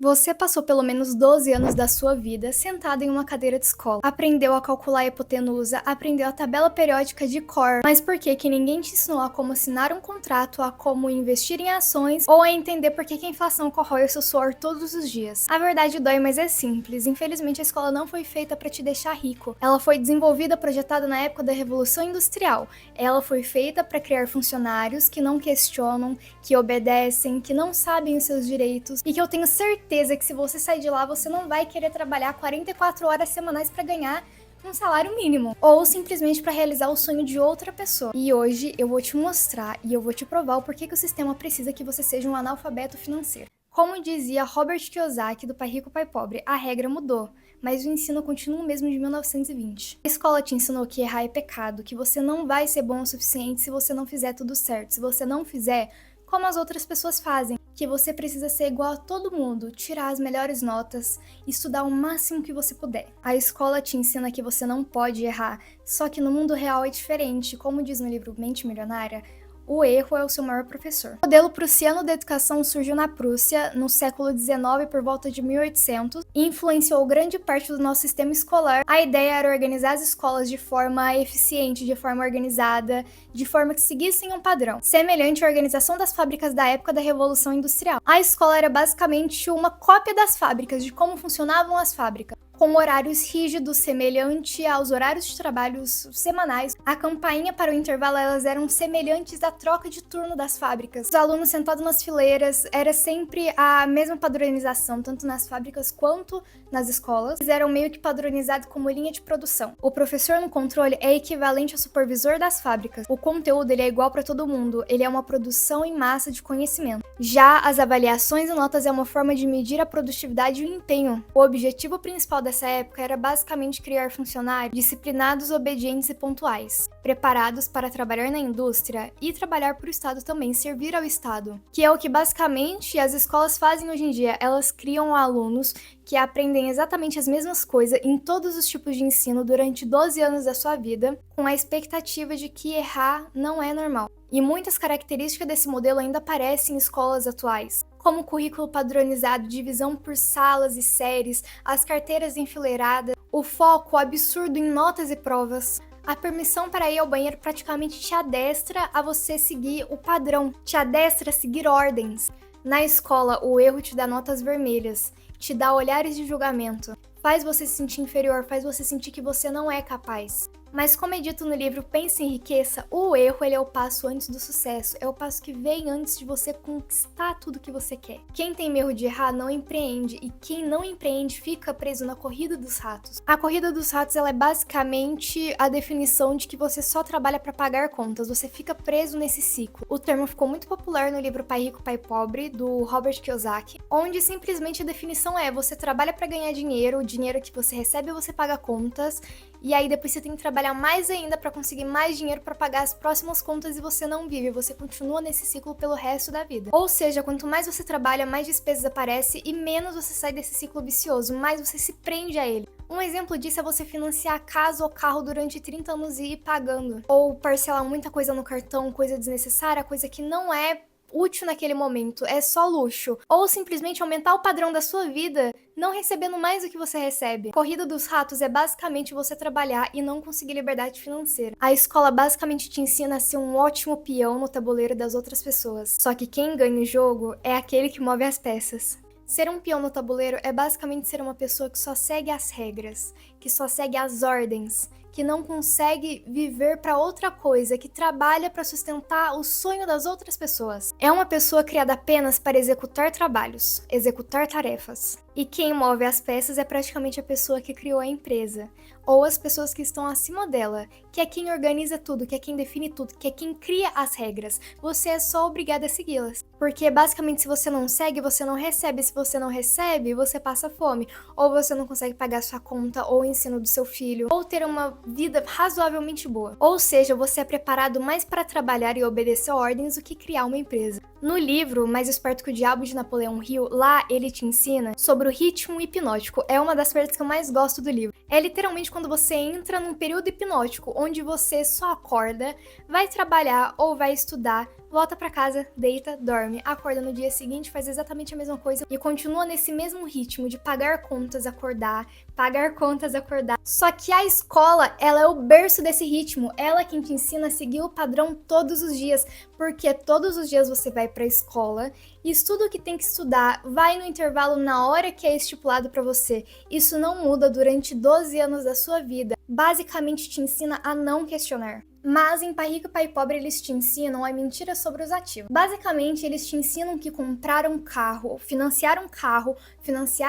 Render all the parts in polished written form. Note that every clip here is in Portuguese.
Você passou pelo menos 12 anos da sua vida sentado em uma cadeira de escola. Aprendeu a calcular a hipotenusa, aprendeu a tabela periódica de cor, mas por que que ninguém te ensinou a como assinar um contrato, a como investir em ações ou a entender por que que a inflação corrói o seu suor todos os dias? A verdade dói, mas é simples. Infelizmente a escola não foi feita para te deixar rico. Ela foi desenvolvida, projetada na época da Revolução Industrial. Ela foi feita para criar funcionários que não questionam, que obedecem, que não sabem os seus direitos e que eu tenho certeza que se você sair de lá, você não vai querer trabalhar 44 horas semanais para ganhar um salário mínimo, ou simplesmente para realizar o sonho de outra pessoa. E hoje eu vou te mostrar e eu vou te provar o porquê que o sistema precisa que você seja um analfabeto financeiro. Como dizia Robert Kiyosaki do Pai Rico, Pai Pobre, a regra mudou, mas o ensino continua o mesmo de 1920. A escola te ensinou que errar é pecado, que você não vai ser bom o suficiente se você não fizer tudo certo, se você não fizer como as outras pessoas fazem, que você precisa ser igual a todo mundo, tirar as melhores notas, estudar o máximo que você puder. A escola te ensina que você não pode errar, só que no mundo real é diferente. Como diz no livro Mente Milionária, o erro é o seu maior professor. O modelo prussiano da educação surgiu na Prússia no século XIX, por volta de 1800, e influenciou grande parte do nosso sistema escolar. A ideia era organizar as escolas de forma eficiente, de forma organizada, de forma que seguissem um padrão, semelhante à organização das fábricas da época da Revolução Industrial. A escola era basicamente uma cópia das fábricas, de como funcionavam as fábricas, com horários rígidos, semelhante aos horários de trabalho semanais. A campainha para o intervalo, elas eram semelhantes à troca de turno das fábricas. Os alunos sentados nas fileiras, era sempre a mesma padronização, tanto nas fábricas quanto nas escolas. Eles eram meio que padronizados como linha de produção. O professor no controle é equivalente ao supervisor das fábricas. O conteúdo ele é igual para todo mundo, ele é uma produção em massa de conhecimento. Já as avaliações e notas é uma forma de medir a produtividade e o empenho. O objetivo principal dessa época era basicamente criar funcionários disciplinados, obedientes e pontuais, preparados para trabalhar na indústria e trabalhar para o Estado também, servir ao Estado, que é o que basicamente as escolas fazem hoje em dia. Elas criam alunos que aprendem exatamente as mesmas coisas em todos os tipos de ensino durante 12 anos da sua vida, com a expectativa de que errar não é normal. E muitas características desse modelo ainda aparecem em escolas atuais, como o currículo padronizado, divisão por salas e séries, as carteiras enfileiradas, o foco absurdo em notas e provas. A permissão para ir ao banheiro praticamente te adestra a você seguir o padrão, te adestra a seguir ordens. Na escola, o erro te dá notas vermelhas, te dá olhares de julgamento, faz você se sentir inferior, faz você sentir que você não é capaz. Mas como é dito no livro Pense e Enriqueça, o erro ele é o passo antes do sucesso, é o passo que vem antes de você conquistar tudo que você quer. Quem tem medo de errar não empreende, e quem não empreende fica preso na corrida dos ratos. A corrida dos ratos ela é basicamente a definição de que você só trabalha para pagar contas, você fica preso nesse ciclo. O termo ficou muito popular no livro Pai Rico, Pai Pobre, do Robert Kiyosaki, onde simplesmente a definição é: você trabalha para ganhar dinheiro, o dinheiro que você recebe você paga contas, e aí depois você tem que trabalhar mais ainda para conseguir mais dinheiro para pagar as próximas contas e você não vive, você continua nesse ciclo pelo resto da vida. Ou seja, quanto mais você trabalha, mais despesas aparecem e menos você sai desse ciclo vicioso, mais você se prende a ele. Um exemplo disso é você financiar a casa ou carro durante 30 anos e ir pagando, ou parcelar muita coisa no cartão, coisa desnecessária, coisa que não é útil naquele momento, é só luxo, ou simplesmente aumentar o padrão da sua vida não recebendo mais do que você recebe. Corrida dos ratos é basicamente você trabalhar e não conseguir liberdade financeira. A escola basicamente te ensina a ser um ótimo peão no tabuleiro das outras pessoas, só que quem ganha o jogo é aquele que move as peças. Ser um peão no tabuleiro é basicamente ser uma pessoa que só segue as regras, que só segue as ordens, que não consegue viver para outra coisa, que trabalha para sustentar o sonho das outras pessoas. É uma pessoa criada apenas para executar trabalhos, executar tarefas. E quem move as peças é praticamente a pessoa que criou a empresa, ou as pessoas que estão acima dela, que é quem organiza tudo, que é quem define tudo, que é quem cria as regras. Você é só obrigado a segui-las. Porque basicamente se você não segue, você não recebe. Se você não recebe, você passa fome. Ou você não consegue pagar sua conta, ou o ensino do seu filho, ou ter uma vida razoavelmente boa. Ou seja, você é preparado mais para trabalhar e obedecer ordens do que criar uma empresa. No livro Mais Esperto que o Diabo, de Napoleão Hill, lá ele te ensina sobre o ritmo hipnótico. É uma das partes que eu mais gosto do livro. É literalmente quando você entra num período hipnótico, onde você só acorda, vai trabalhar ou vai estudar, volta pra casa, deita, dorme, acorda no dia seguinte, faz exatamente a mesma coisa e continua nesse mesmo ritmo de pagar contas, acordar, pagar contas, acordar. Só que a escola, ela é o berço desse ritmo, ela é quem te ensina a seguir o padrão todos os dias, porque todos os dias você vai pra escola, estuda o que tem que estudar, vai no intervalo na hora que é estipulado pra você. Isso não muda durante 12 anos da sua vida. Basicamente te ensina a não questionar. Mas em Pai Rico e Pai Pobre eles te ensinam a mentira sobre os ativos. Basicamente, eles te ensinam que comprar um carro, financiar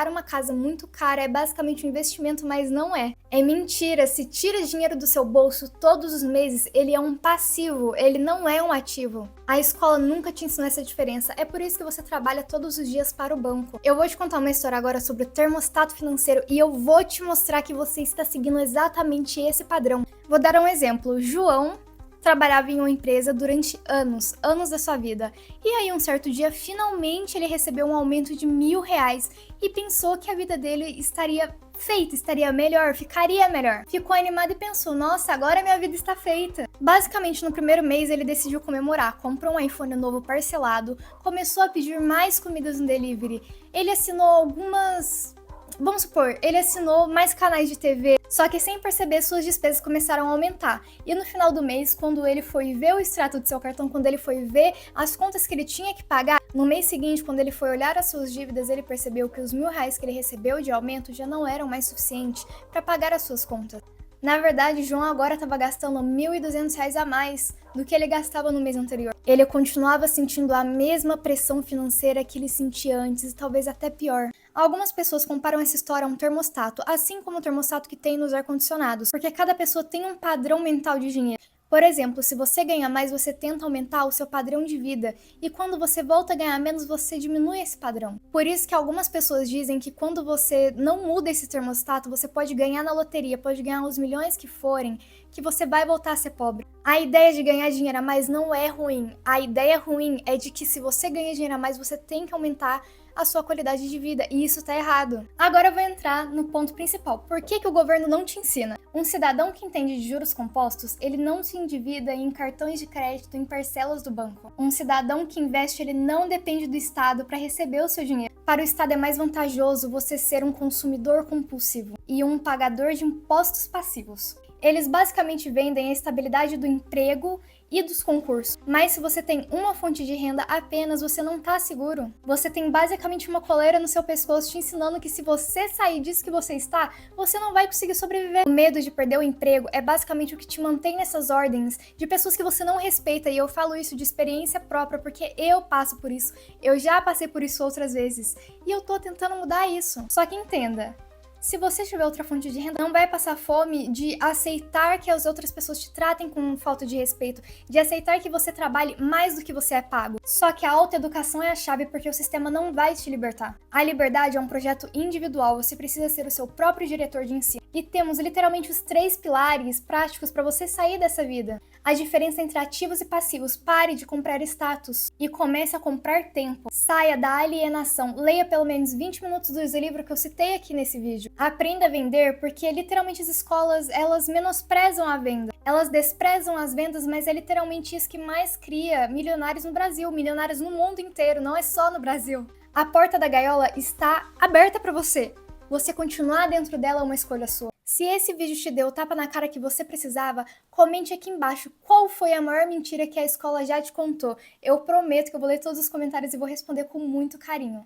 uma casa muito cara é basicamente um investimento, mas não é. É mentira, se tira dinheiro do seu bolso todos os meses, ele é um passivo, ele não é um ativo. A escola nunca te ensinou essa diferença, é por isso que você trabalha todos os dias para o banco. Eu vou te contar uma história agora sobre o termostato financeiro e eu vou te mostrar que você está seguindo exatamente esse padrão. Vou dar um exemplo. João trabalhava em uma empresa durante anos da sua vida. E aí, um certo dia, finalmente ele recebeu um aumento de R$ 1.000 e pensou que a vida dele estaria feita, estaria melhor, ficaria melhor. Ficou animado e pensou, nossa, agora minha vida está feita. Basicamente, no primeiro mês, ele decidiu comemorar, comprou um iPhone novo parcelado, começou a pedir mais comidas no delivery. Ele assinou algumas... Vamos supor, ele assinou mais canais de TV, só que sem perceber suas despesas começaram a aumentar. E no final do mês, quando ele foi ver o extrato do seu cartão, quando ele foi ver as contas que ele tinha que pagar, no mês seguinte, quando ele foi olhar as suas dívidas, ele percebeu que os R$ 1.000 que ele recebeu de aumento já não eram mais suficientes para pagar as suas contas. Na verdade, João agora estava gastando R$ 1.200 a mais do que ele gastava no mês anterior. Ele continuava sentindo a mesma pressão financeira que ele sentia antes, e talvez até pior. Algumas pessoas comparam essa história a um termostato, assim como o termostato que tem nos ar-condicionados, porque cada pessoa tem um padrão mental de dinheiro. Por exemplo, se você ganha mais, você tenta aumentar o seu padrão de vida, e quando você volta a ganhar menos, você diminui esse padrão. Por isso que algumas pessoas dizem que quando você não muda esse termostato, você pode ganhar na loteria, pode ganhar os milhões que forem, que você vai voltar a ser pobre. A ideia de ganhar dinheiro a mais não é ruim. A ideia ruim é de que se você ganha dinheiro a mais, você tem que aumentar a sua qualidade de vida, e isso tá errado. Agora eu vou entrar no ponto principal. Por que o governo não te ensina? Um cidadão que entende de juros compostos, ele não se endivida em cartões de crédito em parcelas do banco. Um cidadão que investe, ele não depende do Estado para receber o seu dinheiro. Para o Estado é mais vantajoso você ser um consumidor compulsivo e um pagador de impostos passivos. Eles basicamente vendem a estabilidade do emprego e dos concursos. Mas se você tem uma fonte de renda apenas, você não tá seguro. Você tem basicamente uma coleira no seu pescoço te ensinando que se você sair disso que você está, você não vai conseguir sobreviver. O medo de perder o emprego é basicamente o que te mantém nessas ordens de pessoas que você não respeita, e eu falo isso de experiência própria porque eu passo por isso. Eu já passei por isso outras vezes e eu tô tentando mudar isso. Só que entenda, se você tiver outra fonte de renda, não vai passar fome de aceitar que as outras pessoas te tratem com falta de respeito, de aceitar que você trabalhe mais do que você é pago. Só que a autoeducação é a chave porque o sistema não vai te libertar. A liberdade é um projeto individual, você precisa ser o seu próprio diretor de ensino. E temos literalmente os 3 pilares práticos para você sair dessa vida. A diferença entre ativos e passivos. Pare de comprar status e comece a comprar tempo. Saia da alienação. Leia pelo menos 20 minutos do livro que eu citei aqui nesse vídeo. Aprenda a vender, porque literalmente as escolas, elas menosprezam a venda. Elas desprezam as vendas, mas é literalmente isso que mais cria milionários no Brasil, milionários no mundo inteiro, não é só no Brasil. A porta da gaiola está aberta para você. Você continuar dentro dela é uma escolha sua. Se esse vídeo te deu o tapa na cara que você precisava, comente aqui embaixo qual foi a maior mentira que a escola já te contou. Eu prometo que eu vou ler todos os comentários e vou responder com muito carinho.